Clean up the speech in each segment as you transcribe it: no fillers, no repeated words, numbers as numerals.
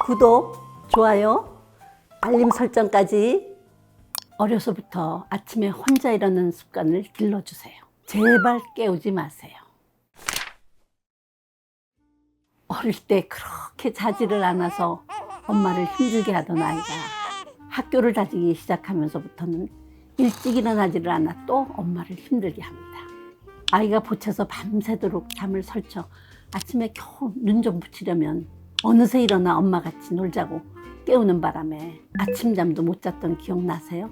구독, 좋아요, 알림 설정까지. 어려서부터 아침에 혼자 일어나는 습관을 길러주세요. 제발 깨우지 마세요. 어릴 때 그렇게 자지를 않아서 엄마를 힘들게 하던 아이가 학교를 다니기 시작하면서부터는 일찍 일어나지를 않아 또 엄마를 힘들게 합니다. 아이가 보채서 밤새도록 잠을 설쳐 아침에 겨우 눈 좀 붙이려면 어느새 일어나 엄마 같이 놀자고 깨우는 바람에 아침잠도 못 잤던 기억 나세요?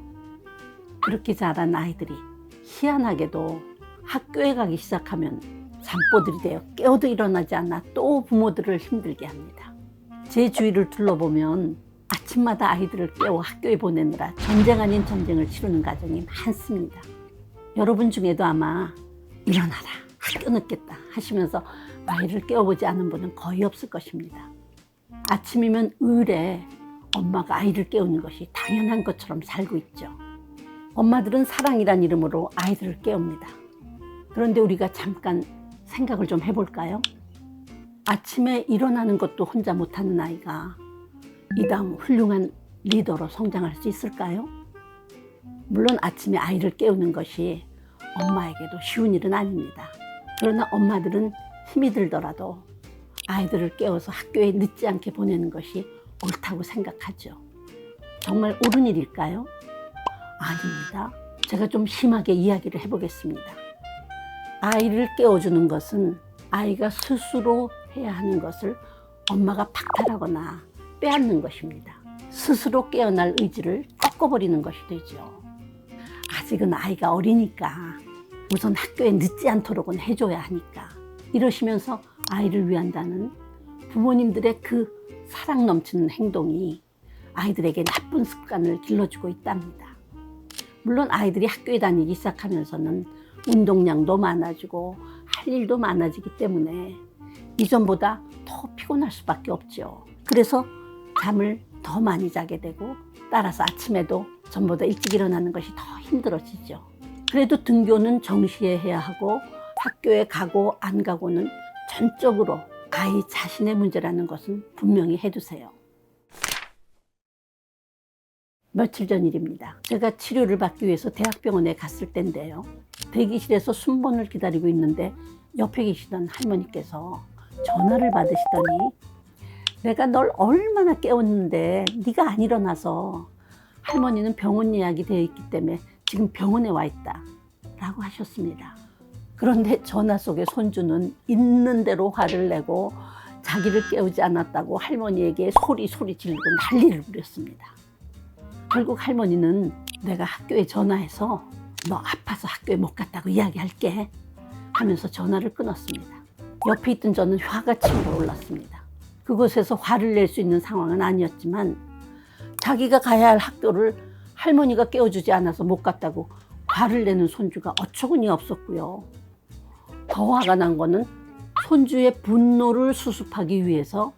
그렇게 자란 아이들이 희한하게도 학교에 가기 시작하면 잠보들이 되어 깨워도 일어나지 않아 또 부모들을 힘들게 합니다. 제 주위를 둘러보면 아침마다 아이들을 깨워 학교에 보내느라 전쟁 아닌 전쟁을 치르는 가정이 많습니다. 여러분 중에도 아마 일어나라, 학교 늦겠다 하시면서 아이를 깨워보지 않은 분은 거의 없을 것입니다. 아침이면 의례 엄마가 아이를 깨우는 것이 당연한 것처럼 살고 있죠. 엄마들은 사랑이란 이름으로 아이들을 깨웁니다. 그런데 우리가 잠깐 생각을 좀 해볼까요? 아침에 일어나는 것도 혼자 못하는 아이가 이 다음 훌륭한 리더로 성장할 수 있을까요? 물론 아침에 아이를 깨우는 것이 엄마에게도 쉬운 일은 아닙니다. 그러나 엄마들은 힘이 들더라도 아이들을 깨워서 학교에 늦지 않게 보내는 것이 옳다고 생각하죠. 정말 옳은 일일까요? 아닙니다. 제가 좀 심하게 이야기를 해보겠습니다. 아이를 깨워주는 것은 아이가 스스로 해야 하는 것을 엄마가 박탈하거나 빼앗는 것입니다. 스스로 깨어날 의지를 꺾어버리는 것이 되죠. 아직은 아이가 어리니까 우선 학교에 늦지 않도록은 해줘야 하니까 이러시면서 아이를 위한다는 부모님들의 그 사랑 넘치는 행동이 아이들에게 나쁜 습관을 길러주고 있답니다. 물론 아이들이 학교에 다니기 시작하면서는 운동량도 많아지고 할 일도 많아지기 때문에 이전보다 더 피곤할 수밖에 없죠. 그래서 잠을 더 많이 자게 되고 따라서 아침에도 전보다 일찍 일어나는 것이 더 힘들어지죠. 그래도 등교는 정시에 해야 하고 학교에 가고 안 가고는 전적으로 아이 자신의 문제라는 것은 분명히 해두세요. 며칠 전 일입니다. 제가 치료를 받기 위해서 대학병원에 갔을 때인데요. 대기실에서 순번을 기다리고 있는데 옆에 계시던 할머니께서 전화를 받으시더니 내가 널 얼마나 깨웠는데 네가 안 일어나서 할머니는 병원 예약이 되어 있기 때문에 지금 병원에 와 있다 라고 하셨습니다. 그런데 전화 속에 손주는 있는 대로 화를 내고 자기를 깨우지 않았다고 할머니에게 소리 지르고 난리를 부렸습니다. 결국 할머니는 내가 학교에 전화해서 너 아파서 학교에 못 갔다고 이야기할게 하면서 전화를 끊었습니다. 옆에 있던 저는 화가 치밀어 올랐습니다. 그곳에서 화를 낼 수 있는 상황은 아니었지만 자기가 가야 할 학교를 할머니가 깨워주지 않아서 못 갔다고 화를 내는 손주가 어처구니 없었고요. 더 화가 난 거는 손주의 분노를 수습하기 위해서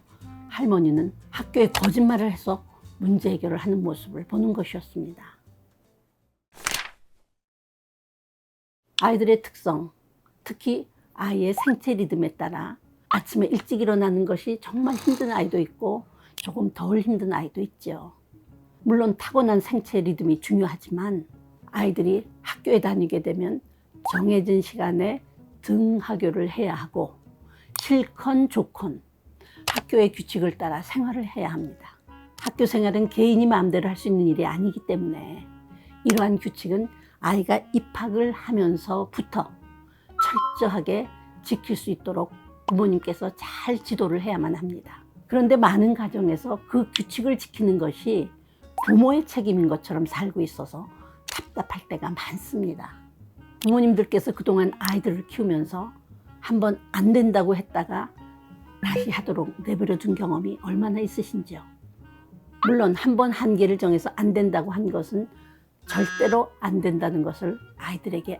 할머니는 학교에 거짓말을 해서 문제 해결을 하는 모습을 보는 것이었습니다. 아이들의 특성, 특히 아이의 생체 리듬에 따라 아침에 일찍 일어나는 것이 정말 힘든 아이도 있고 조금 덜 힘든 아이도 있죠. 물론 타고난 생체 리듬이 중요하지만 아이들이 학교에 다니게 되면 정해진 시간에 등하교를 해야 하고 싫건 좋건 학교의 규칙을 따라 생활을 해야 합니다. 학교 생활은 개인이 마음대로 할 수 있는 일이 아니기 때문에 이러한 규칙은 아이가 입학을 하면서부터 철저하게 지킬 수 있도록 부모님께서 잘 지도를 해야만 합니다. 그런데 많은 가정에서 그 규칙을 지키는 것이 부모의 책임인 것처럼 살고 있어서 답답할 때가 많습니다. 부모님들께서 그동안 아이들을 키우면서 한번 안 된다고 했다가 다시 하도록 내버려 둔 경험이 얼마나 있으신지요? 물론 한번 한계를 정해서 안 된다고 한 것은 절대로 안 된다는 것을 아이들에게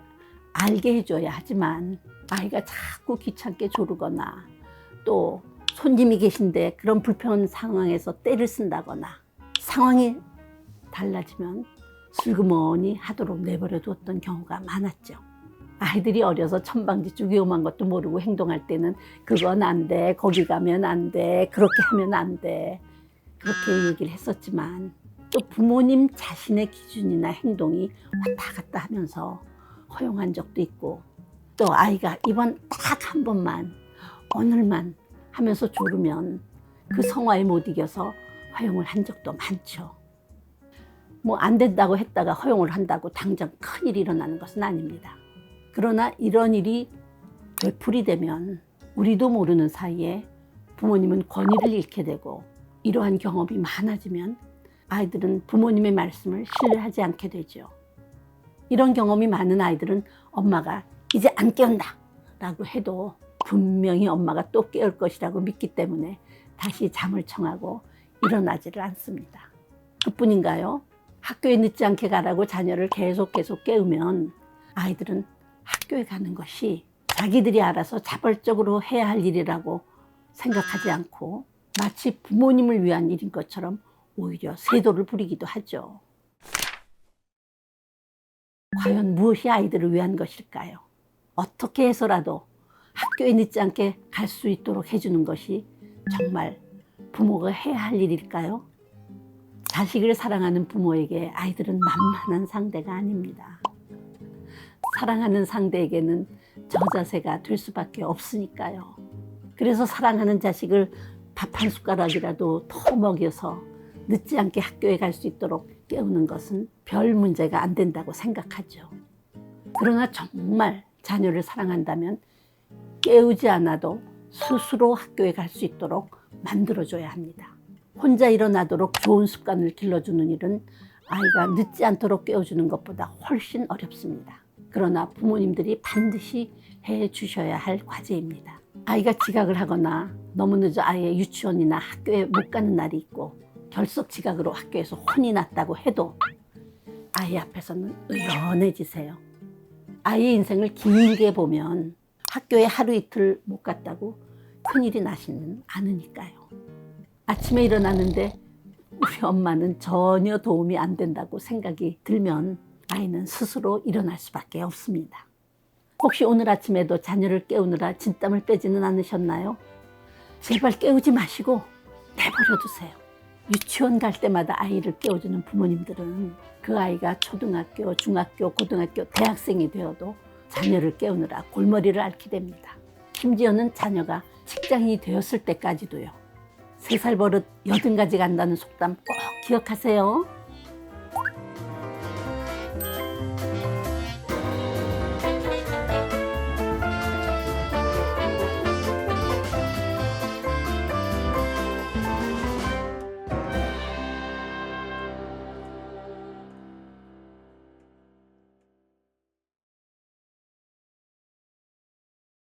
알게 해줘야 하지만 아이가 자꾸 귀찮게 조르거나 또 손님이 계신데 그런 불편한 상황에서 떼를 쓴다거나 상황이 달라지면 슬그머니 하도록 내버려 두었던 경우가 많았죠. 아이들이 어려서 천방지축 위험한 것도 모르고 행동할 때는 그건 안 돼, 거기 가면 안 돼, 그렇게 하면 안 돼. 그렇게 얘기를 했었지만 또 부모님 자신의 기준이나 행동이 왔다 갔다 하면서 허용한 적도 있고, 또 아이가 이번 딱 한 번만 오늘만 하면서 조르면 그 성화에 못 이겨서 허용을 한 적도 많죠. 뭐 안 된다고 했다가 허용을 한다고 당장 큰일이 일어나는 것은 아닙니다. 그러나 이런 일이 되풀이되면 우리도 모르는 사이에 부모님은 권위를 잃게 되고, 이러한 경험이 많아지면 아이들은 부모님의 말씀을 신뢰하지 않게 되죠. 이런 경험이 많은 아이들은 엄마가 이제 안 깨운다 라고 해도 분명히 엄마가 또 깨울 것이라고 믿기 때문에 다시 잠을 청하고 일어나지를 않습니다. 그뿐인가요? 학교에 늦지 않게 가라고 자녀를 계속 깨우면 아이들은 학교에 가는 것이 자기들이 알아서 자발적으로 해야 할 일이라고 생각하지 않고 마치 부모님을 위한 일인 것처럼 오히려 세도를 부리기도 하죠. 과연 무엇이 아이들을 위한 것일까요? 어떻게 해서라도 학교에 늦지 않게 갈 수 있도록 해주는 것이 정말 부모가 해야 할 일일까요? 자식을 사랑하는 부모에게 아이들은 만만한 상대가 아닙니다. 사랑하는 상대에게는 저자세가 될 수밖에 없으니까요. 그래서 사랑하는 자식을 밥 한 숟가락이라도 더 먹여서 늦지 않게 학교에 갈 수 있도록 깨우는 것은 별 문제가 안 된다고 생각하죠. 그러나 정말 자녀를 사랑한다면 깨우지 않아도 스스로 학교에 갈 수 있도록 만들어줘야 합니다. 혼자 일어나도록 좋은 습관을 길러주는 일은 아이가 늦지 않도록 깨워주는 것보다 훨씬 어렵습니다. 그러나 부모님들이 반드시 해주셔야 할 과제입니다. 아이가 지각을 하거나 너무 늦어 아이의 유치원이나 학교에 못 가는 날이 있고 결석 지각으로 학교에서 혼이 났다고 해도 아이 앞에서는 의연해지세요. 아이의 인생을 길게 보면 학교에 하루 이틀 못 갔다고 큰일이 나지는 않으니까요. 아침에 일어났는데 우리 엄마는 전혀 도움이 안 된다고 생각이 들면 아이는 스스로 일어날 수밖에 없습니다. 혹시 오늘 아침에도 자녀를 깨우느라 진땀을 빼지는 않으셨나요? 제발 깨우지 마시고 내버려 두세요. 유치원 갈 때마다 아이를 깨워주는 부모님들은 그 아이가 초등학교, 중학교, 고등학교, 대학생이 되어도 자녀를 깨우느라 골머리를 앓게 됩니다. 심지어는 자녀가 직장인이 되었을 때까지도요. 3살 버릇 80가지 간다는 속담 꼭 기억하세요.